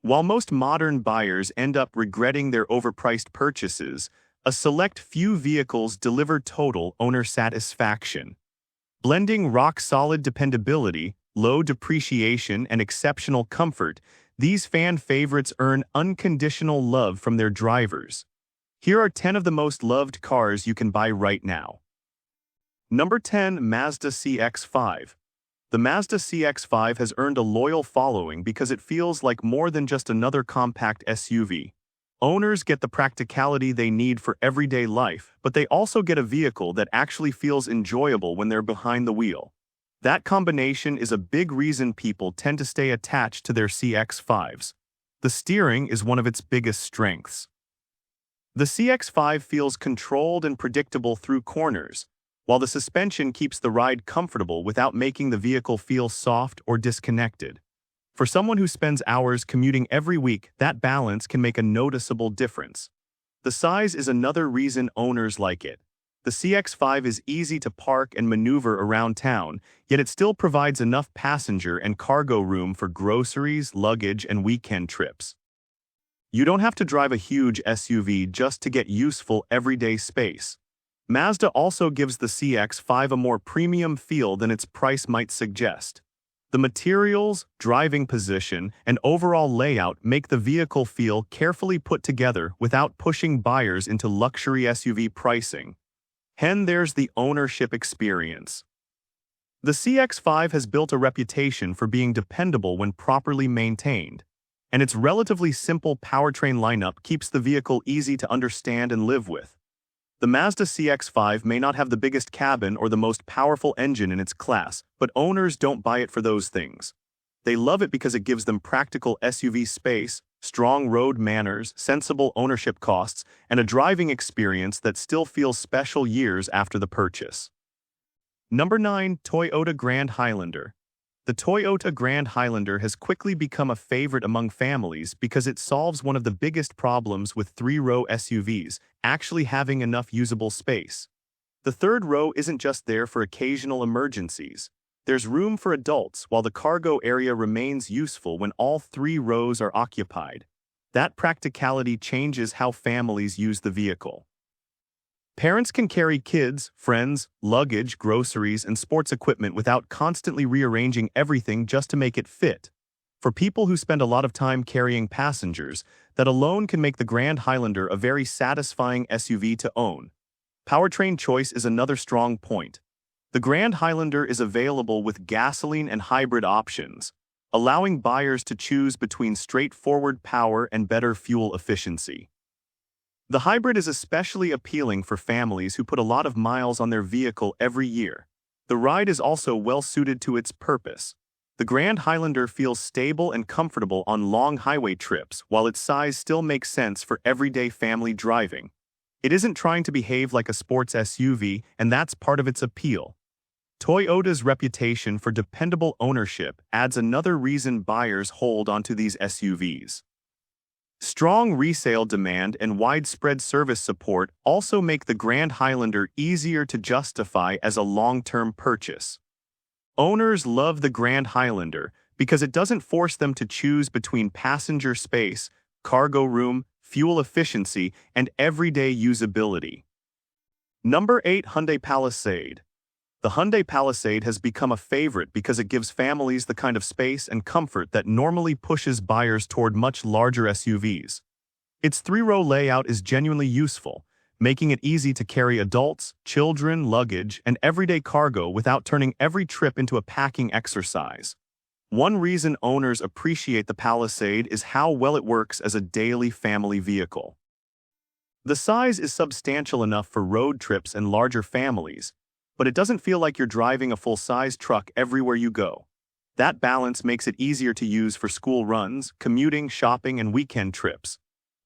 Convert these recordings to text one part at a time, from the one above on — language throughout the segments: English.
While most modern buyers end up regretting their overpriced purchases, a select few vehicles deliver total owner satisfaction. Blending rock-solid dependability, low depreciation, and exceptional comfort, these fan favorites earn unconditional love from their drivers. Here are 10 of the most loved cars you can buy right now. Number 10. Mazda CX-5. The Mazda CX-5 has earned a loyal following because it feels like more than just another compact SUV. Owners get the practicality they need for everyday life, but they also get a vehicle that actually feels enjoyable when they're behind the wheel. That combination is a big reason people tend to stay attached to their CX-5s. The steering is one of its biggest strengths. The CX-5 feels controlled and predictable through corners, while the suspension keeps the ride comfortable without making the vehicle feel soft or disconnected. For someone who spends hours commuting every week, that balance can make a noticeable difference. The size is another reason owners like it. The CX-5 is easy to park and maneuver around town, yet it still provides enough passenger and cargo room for groceries, luggage, and weekend trips. You don't have to drive a huge SUV just to get useful everyday space. Mazda also gives the CX-5 a more premium feel than its price might suggest. The materials, driving position, and overall layout make the vehicle feel carefully put together without pushing buyers into luxury SUV pricing. Then there's the ownership experience. The CX-5 has built a reputation for being dependable when properly maintained, and its relatively simple powertrain lineup keeps the vehicle easy to understand and live with. The Mazda CX-5 may not have the biggest cabin or the most powerful engine in its class, but owners don't buy it for those things. They love it because it gives them practical SUV space, strong road manners, sensible ownership costs, and a driving experience that still feels special years after the purchase. Number 9. Toyota Grand Highlander. The Toyota Grand Highlander has quickly become a favorite among families because it solves one of the biggest problems with three-row SUVs, actually having enough usable space. The third row isn't just there for occasional emergencies. There's room for adults while the cargo area remains useful when all three rows are occupied. That practicality changes how families use the vehicle. Parents can carry kids, friends, luggage, groceries, and sports equipment without constantly rearranging everything just to make it fit. For people who spend a lot of time carrying passengers, that alone can make the Grand Highlander a very satisfying SUV to own. Powertrain choice is another strong point. The Grand Highlander is available with gasoline and hybrid options, allowing buyers to choose between straightforward power and better fuel efficiency. The hybrid is especially appealing for families who put a lot of miles on their vehicle every year. The ride is also well suited to its purpose. The Grand Highlander feels stable and comfortable on long highway trips, while its size still makes sense for everyday family driving. It isn't trying to behave like a sports SUV, and that's part of its appeal. Toyota's reputation for dependable ownership adds another reason buyers hold onto these SUVs. Strong resale demand and widespread service support also make the Grand Highlander easier to justify as a long-term purchase. Owners love the Grand Highlander because it doesn't force them to choose between passenger space, cargo room, fuel efficiency, and everyday usability. Number 8. Hyundai Palisade. The Hyundai Palisade has become a favorite because it gives families the kind of space and comfort that normally pushes buyers toward much larger SUVs. Its three-row layout is genuinely useful, making it easy to carry adults, children, luggage, and everyday cargo without turning every trip into a packing exercise. One reason owners appreciate the Palisade is how well it works as a daily family vehicle. The size is substantial enough for road trips and larger families, but it doesn't feel like you're driving a full-size truck everywhere you go. That balance makes it easier to use for school runs, commuting, shopping, and weekend trips.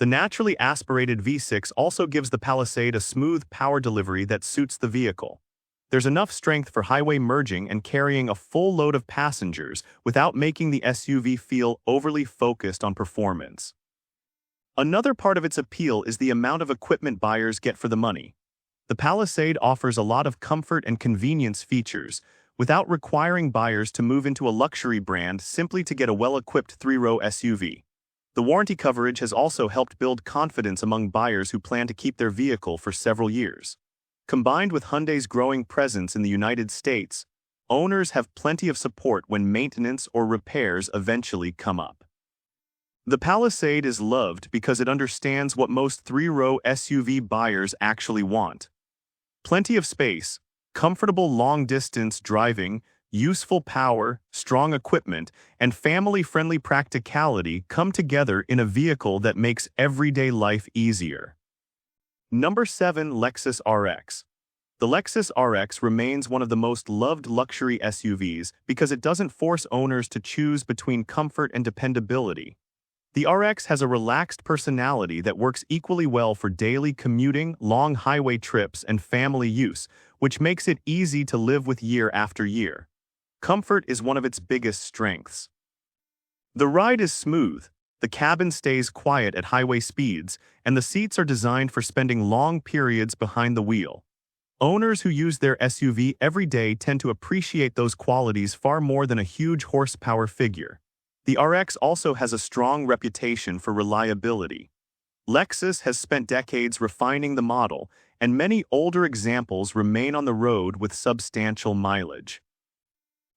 The naturally aspirated V6 also gives the Palisade a smooth power delivery that suits the vehicle. There's enough strength for highway merging and carrying a full load of passengers without making the SUV feel overly focused on performance. Another part of its appeal is the amount of equipment buyers get for the money. The Palisade offers a lot of comfort and convenience features without requiring buyers to move into a luxury brand simply to get a well-equipped three-row SUV. The warranty coverage has also helped build confidence among buyers who plan to keep their vehicle for several years. Combined with Hyundai's growing presence in the United States, owners have plenty of support when maintenance or repairs eventually come up. The Palisade is loved because it understands what most three-row SUV buyers actually want. Plenty of space, comfortable long-distance driving, useful power, strong equipment, and family-friendly practicality come together in a vehicle that makes everyday life easier. Number 7. Lexus RX. The Lexus RX remains one of the most loved luxury SUVs because it doesn't force owners to choose between comfort and dependability. The RX has a relaxed personality that works equally well for daily commuting, long highway trips, and family use, which makes it easy to live with year after year. Comfort is one of its biggest strengths. The ride is smooth, the cabin stays quiet at highway speeds, and the seats are designed for spending long periods behind the wheel. Owners who use their SUV every day tend to appreciate those qualities far more than a huge horsepower figure. The RX also has a strong reputation for reliability. Lexus has spent decades refining the model, and many older examples remain on the road with substantial mileage.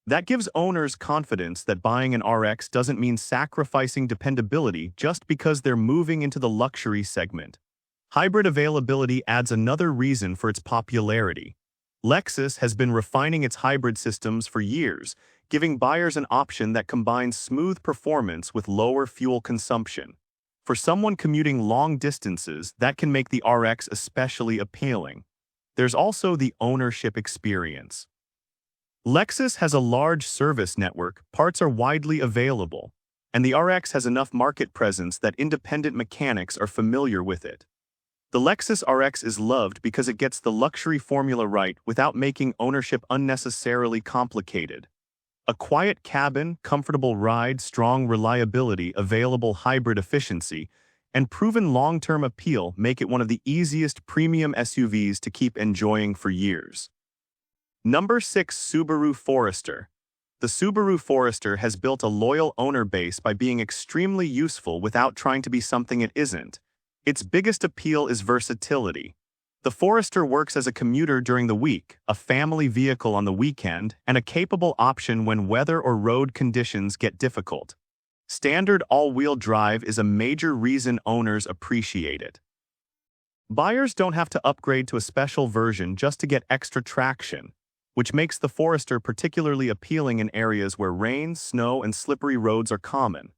That gives owners confidence that buying an RX doesn't mean sacrificing dependability just because they're moving into the luxury segment. Hybrid availability adds another reason for its popularity. Lexus has been refining its hybrid systems for years, giving buyers an option that combines smooth performance with lower fuel consumption. For someone commuting long distances, that can make the RX especially appealing. There's also the ownership experience. Lexus has a large service network, parts are widely available, and the RX has enough market presence that independent mechanics are familiar with it. The Lexus RX is loved because it gets the luxury formula right without making ownership unnecessarily complicated. A quiet cabin, comfortable ride, strong reliability, available hybrid efficiency, and proven long-term appeal make it one of the easiest premium SUVs to keep enjoying for years. Number 6. Subaru Forester. The Subaru Forester has built a loyal owner base by being extremely useful without trying to be something it isn't. Its biggest appeal is versatility. The Forester works as a commuter during the week, a family vehicle on the weekend, and a capable option when weather or road conditions get difficult. Standard all-wheel drive is a major reason owners appreciate it. Buyers don't have to upgrade to a special version just to get extra traction, which makes the Forester particularly appealing in areas where rain, snow, and slippery roads are common.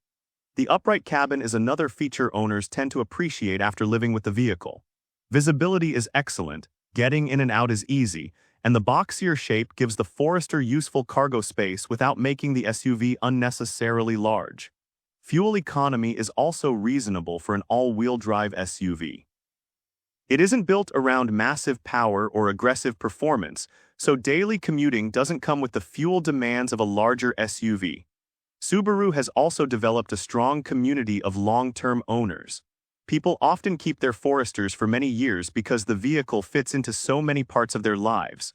The upright cabin is another feature owners tend to appreciate after living with the vehicle. Visibility is excellent, getting in and out is easy, and the boxier shape gives the Forester useful cargo space without making the SUV unnecessarily large. Fuel economy is also reasonable for an all-wheel drive SUV. It isn't built around massive power or aggressive performance, so daily commuting doesn't come with the fuel demands of a larger SUV. Subaru has also developed a strong community of long-term owners. People often keep their Foresters for many years because the vehicle fits into so many parts of their lives.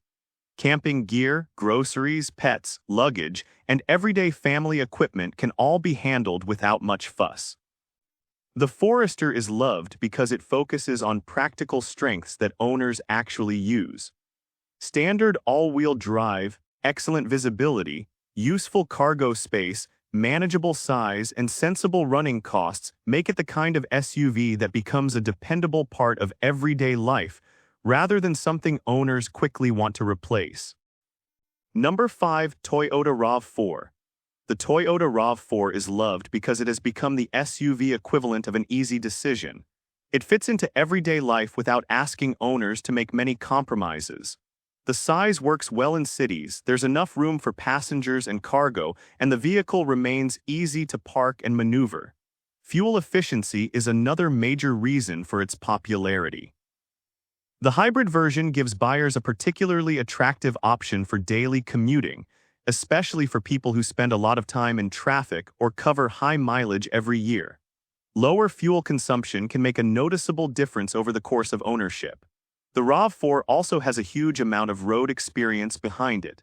Camping gear, groceries, pets, luggage, and everyday family equipment can all be handled without much fuss. The Forester is loved because it focuses on practical strengths that owners actually use. Standard all-wheel drive, excellent visibility, useful cargo space, manageable size, and sensible running costs make it the kind of SUV that becomes a dependable part of everyday life, rather than something owners quickly want to replace. Number 5. Toyota RAV4. The Toyota RAV4 is loved because it has become the SUV equivalent of an easy decision. It fits into everyday life without asking owners to make many compromises. The size works well in cities, there's enough room for passengers and cargo, and the vehicle remains easy to park and maneuver. Fuel efficiency is another major reason for its popularity. The hybrid version gives buyers a particularly attractive option for daily commuting, especially for people who spend a lot of time in traffic or cover high mileage every year. Lower fuel consumption can make a noticeable difference over the course of ownership. The RAV4 also has a huge amount of road experience behind it.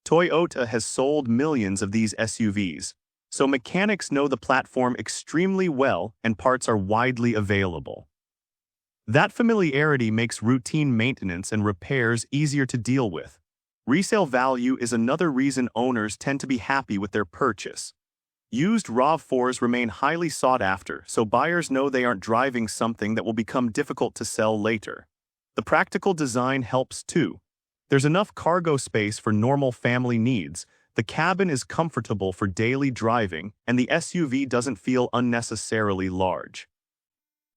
Toyota has sold millions of these SUVs, so mechanics know the platform extremely well and parts are widely available. That familiarity makes routine maintenance and repairs easier to deal with. Resale value is another reason owners tend to be happy with their purchase. Used RAV4s remain highly sought after, so buyers know they aren't driving something that will become difficult to sell later. The practical design helps too. There's enough cargo space for normal family needs, the cabin is comfortable for daily driving, and the SUV doesn't feel unnecessarily large.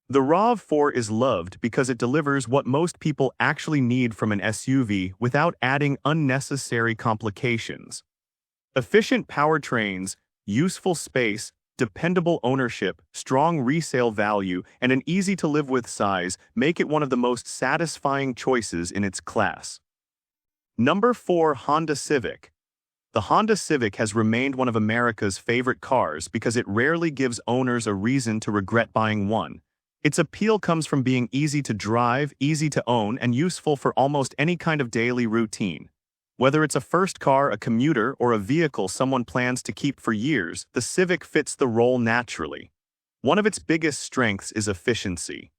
The RAV4 is loved because it delivers what most people actually need from an SUV without adding unnecessary complications. Efficient powertrains, useful space, dependable ownership, strong resale value, and an easy-to-live-with size make it one of the most satisfying choices in its class. Number 4. Honda Civic. The Honda Civic has remained one of America's favorite cars because it rarely gives owners a reason to regret buying one. Its appeal comes from being easy to drive, easy to own, and useful for almost any kind of daily routine. Whether it's a first car, a commuter, or a vehicle someone plans to keep for years, the Civic fits the role naturally. One of its biggest strengths is efficiency.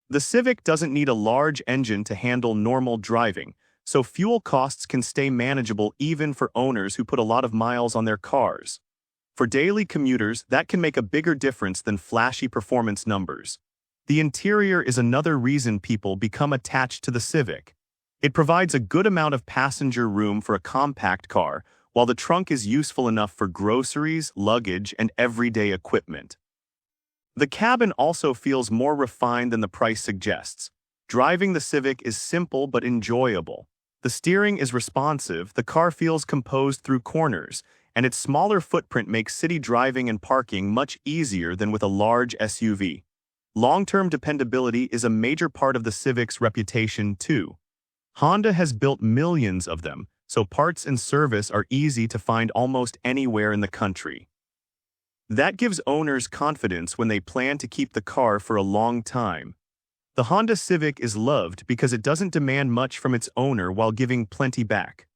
The Civic doesn't need a large engine to handle normal driving, so fuel costs can stay manageable even for owners who put a lot of miles on their cars. For daily commuters, that can make a bigger difference than flashy performance numbers. The interior is another reason people become attached to the Civic. It provides a good amount of passenger room for a compact car, while the trunk is useful enough for groceries, luggage, and everyday equipment. The cabin also feels more refined than the price suggests. Driving the Civic is simple but enjoyable. The steering is responsive, the car feels composed through corners, and its smaller footprint makes city driving and parking much easier than with a large SUV. Long-term dependability is a major part of the Civic's reputation too. Honda has built millions of them, so parts and service are easy to find almost anywhere in the country. That gives owners confidence when they plan to keep the car for a long time. The Honda Civic is loved because it doesn't demand much from its owner while giving plenty back.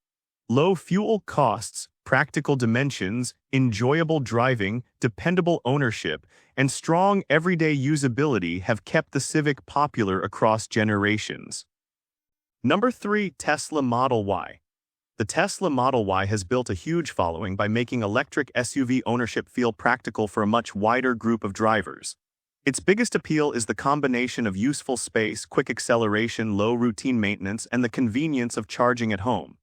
Low fuel costs, practical dimensions, enjoyable driving, dependable ownership, and strong everyday usability have kept the Civic popular across generations. Number 3. Tesla Model Y. The Tesla Model Y has built a huge following by making electric SUV ownership feel practical for a much wider group of drivers. Its biggest appeal is the combination of useful space, quick acceleration, low routine maintenance, and the convenience of charging at home.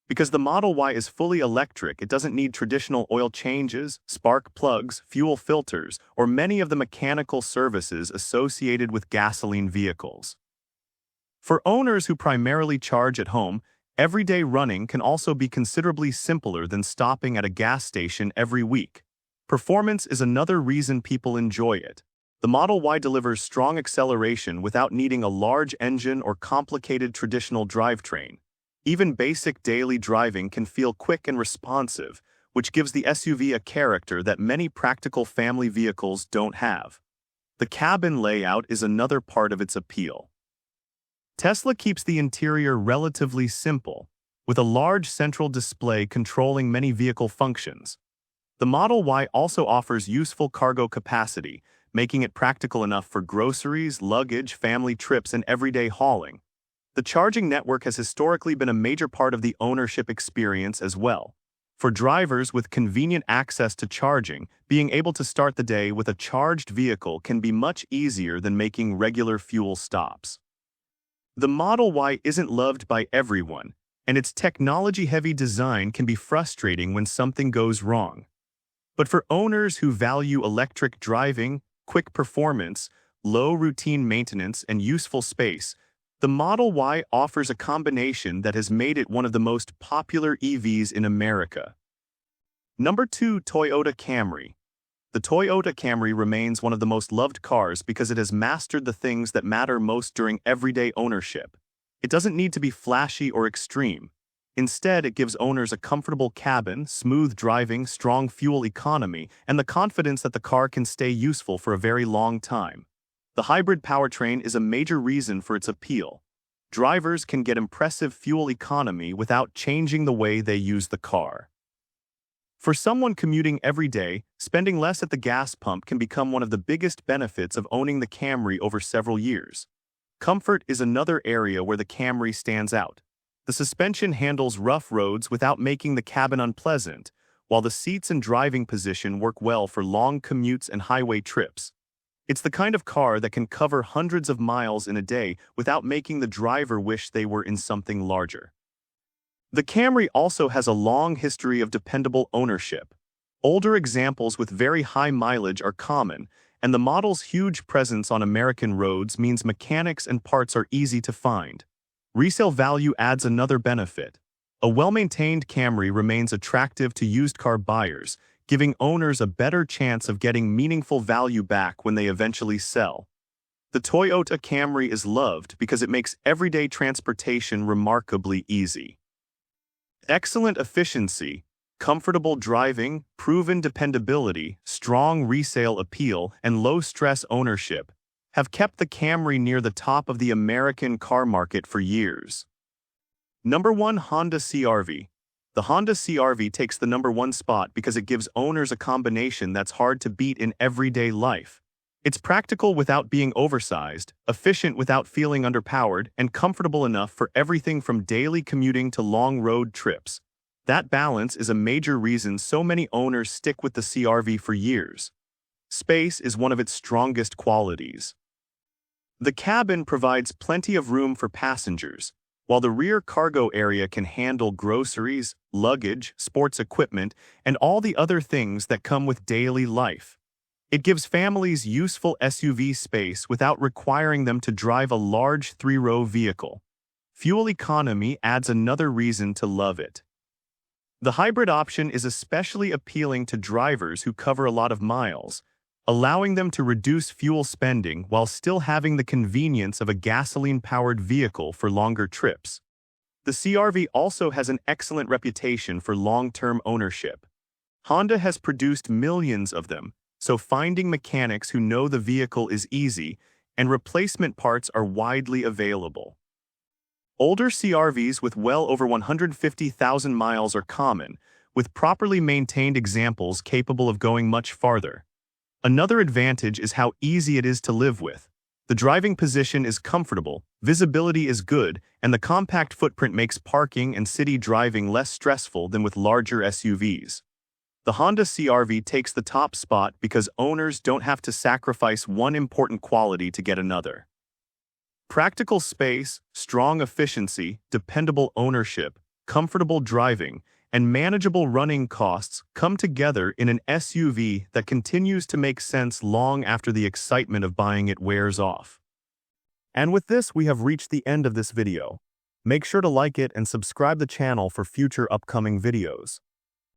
Because the Model Y is fully electric, it doesn't need traditional oil changes, spark plugs, fuel filters, or many of the mechanical services associated with gasoline vehicles. For owners who primarily charge at home, everyday running can also be considerably simpler than stopping at a gas station every week. Performance is another reason people enjoy it. The Model Y delivers strong acceleration without needing a large engine or complicated traditional drivetrain. Even basic daily driving can feel quick and responsive, which gives the SUV a character that many practical family vehicles don't have. The cabin layout is another part of its appeal. Tesla keeps the interior relatively simple, with a large central display controlling many vehicle functions. The Model Y also offers useful cargo capacity, making it practical enough for groceries, luggage, family trips, and everyday hauling. The charging network has historically been a major part of the ownership experience as well. For drivers with convenient access to charging, being able to start the day with a charged vehicle can be much easier than making regular fuel stops. The Model Y isn't loved by everyone, and its technology-heavy design can be frustrating when something goes wrong. But for owners who value electric driving, quick performance, low routine maintenance, and useful space, the Model Y offers a combination that has made it one of the most popular EVs in America. Number 2. Toyota Camry. The Toyota Camry remains one of the most loved cars because it has mastered the things that matter most during everyday ownership. It doesn't need to be flashy or extreme. Instead, it gives owners a comfortable cabin, smooth driving, strong fuel economy, and the confidence that the car can stay useful for a very long time. The hybrid powertrain is a major reason for its appeal. Drivers can get impressive fuel economy without changing the way they use the car. For someone commuting every day, spending less at the gas pump can become one of the biggest benefits of owning the Camry over several years. Comfort is another area where the Camry stands out. The suspension handles rough roads without making the cabin unpleasant, while the seats and driving position work well for long commutes and highway trips. It's the kind of car that can cover hundreds of miles in a day without making the driver wish they were in something larger. The Camry also has a long history of dependable ownership. Older examples with very high mileage are common, and the model's huge presence on American roads means mechanics and parts are easy to find. Resale value adds another benefit. A well-maintained Camry remains attractive to used car buyers, giving owners a better chance of getting meaningful value back when they eventually sell. The Toyota Camry is loved because it makes everyday transportation remarkably easy. Excellent efficiency, comfortable driving, proven dependability, strong resale appeal, and low-stress ownership have kept the Camry near the top of the American car market for years. Number 1. Honda CR-V. The Honda CR-V takes the number 1 spot because it gives owners a combination that's hard to beat in everyday life. It's practical without being oversized, efficient without feeling underpowered, and comfortable enough for everything from daily commuting to long road trips. That balance is a major reason so many owners stick with the CR-V for years. Space is one of its strongest qualities. The cabin provides plenty of room for passengers, while the rear cargo area can handle groceries, luggage, sports equipment, and all the other things that come with daily life. It gives families useful SUV space without requiring them to drive a large 3-row vehicle. Fuel economy adds another reason to love it. The hybrid option is especially appealing to drivers who cover a lot of miles, allowing them to reduce fuel spending while still having the convenience of a gasoline-powered vehicle for longer trips. The CR-V also has an excellent reputation for long-term ownership. Honda has produced millions of them, so finding mechanics who know the vehicle is easy, and replacement parts are widely available. Older CR-Vs with well over 150,000 miles are common, with properly maintained examples capable of going much farther. Another advantage is how easy it is to live with. The driving position is comfortable, visibility is good, and the compact footprint makes parking and city driving less stressful than with larger SUVs. The Honda CR-V takes the top spot because owners don't have to sacrifice one important quality to get another. Practical space, strong efficiency, dependable ownership, comfortable driving, and manageable running costs come together in an SUV that continues to make sense long after the excitement of buying it wears off. And with this, we have reached the end of this video. Make sure to like it and subscribe the channel for future upcoming videos.